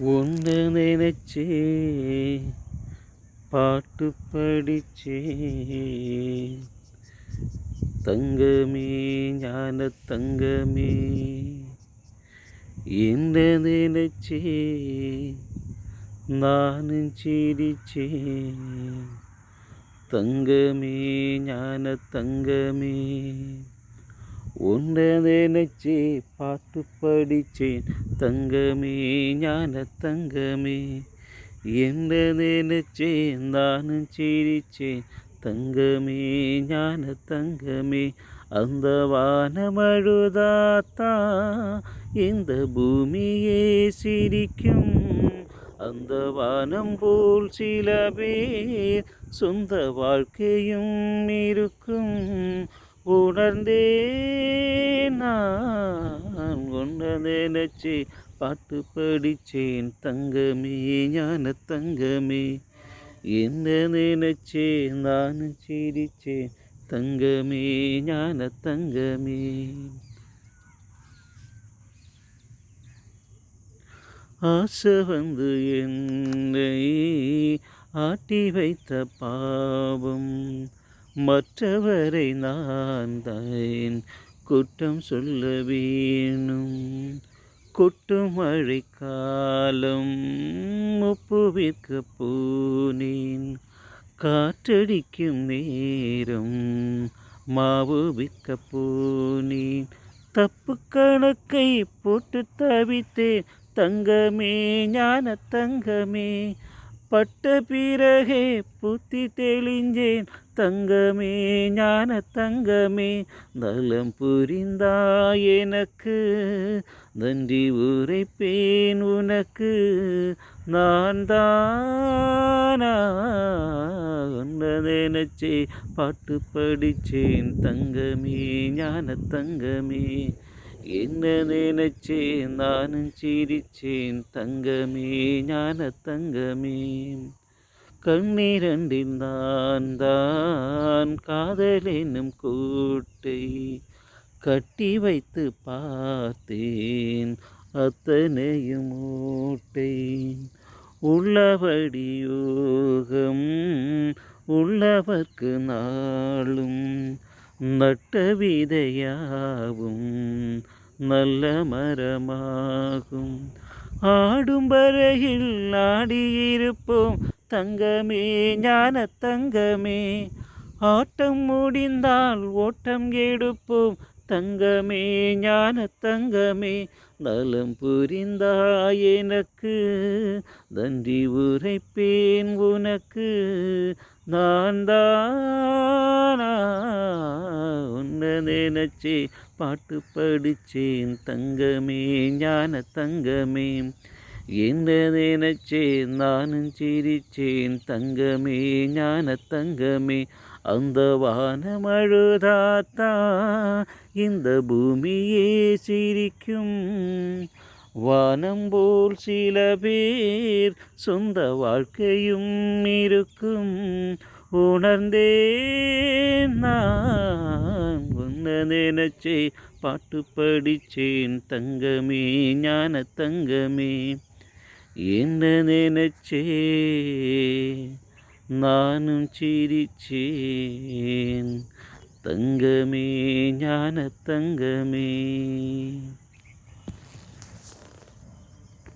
ஒன்று நினைச்சே பாட்டு படிச்சே தங்கமே ஞான தங்கமே என்ன நினைச்சே நானும் சிரிச்சே தங்கமே ஞான தங்கமே ஒன்றை நினைச்சே பாட்டு படிச்சேன் தங்கமே ஞான தங்கமே என்ன நினைச்சேன் நானும் சிரிச்சேன் தங்கமே ஞான தங்கமே அந்த வானமழுதாத்தான் இந்த பூமியே சிரிக்கும் அந்த வானம் போல் சில பேர் சொந்த வாழ்க்கையும் இருக்கும் உணர்ந்தேன் நான் ஒன்றை நினைச்சே பாட்டு படிச்சேன் தங்கமே ஞான தங்கமே என்ன நினைச்சேன் நானும் சிரிச்சேன் தங்கமே ஞான தங்கமே ஆசை வந்து என்னை ஆட்டி வைத்த பாவம் மற்றவரை நான் தான் குற்றம் சொல்ல வேணும் கொட்டும் மழைக்காலம் உப்பு விற்க போனேன் காற்றடிக்கும் நேரம் மாவு விற்க போனேன் தப்பு கணக்கை போட்டு தவித்தேன் தங்கமே ஞான தங்கமே பட்ட பிறகே புத்தி தெளிஞ்சேன் தங்கமே ஞான தங்கமே நலம் புரிந்தாய் எனக்கு நன்றி உரைப்பேன் உனக்கு நான் தானா நினைச்சே பாட்டு படிச்சேன் தங்கமே ஞான தங்கமே என்ன நினைச்சேன் நானும் சிரிச்சேன் தங்கமே ஞான தங்கமே கண்ணீரண்டில் தான் காதல் என்னும் கூட்டை கட்டி வைத்து பார்த்தேன் அத்தனையும் மூட்டை உள்ளபடி யோகம் உள்ளவர்க்கு நாளும் நட்ட விதையாவும் நல்ல மரமாகும் ஆடும் வரையில் ஆடியிருப்போம் தங்கமே ஞான தங்கமே ஆட்டம் முடிந்தால் ஓட்டம் எடுப்போம் தங்கமே ஞான தங்கமே நலம் புரிந்தாய் எனக்கு நன்றி உரைப்பேன் உனக்கு நான் தானா உன்னை நினைச்சே பாட்டு படிச்சேன் தங்கமே ஞான தங்கமே என்ன நினைச்சேன் நானும் சிரிச்சேன் தங்கமே ஞான தங்கமே அந்த வானமழுதாத்தா இந்த பூமியே சிரிக்கும் வானம் போல் சில பேர் சொந்த வாழ்க்கையும் இருக்கும் உணர்ந்தேன் நான் உன்னை நினைச்சே பாட்டு படிச்சேன் தங்கமே ஞான தங்கமே என்ன நினைச்சே நானும் சிரிச்சேன் தங்கமே ஞான தங்கமே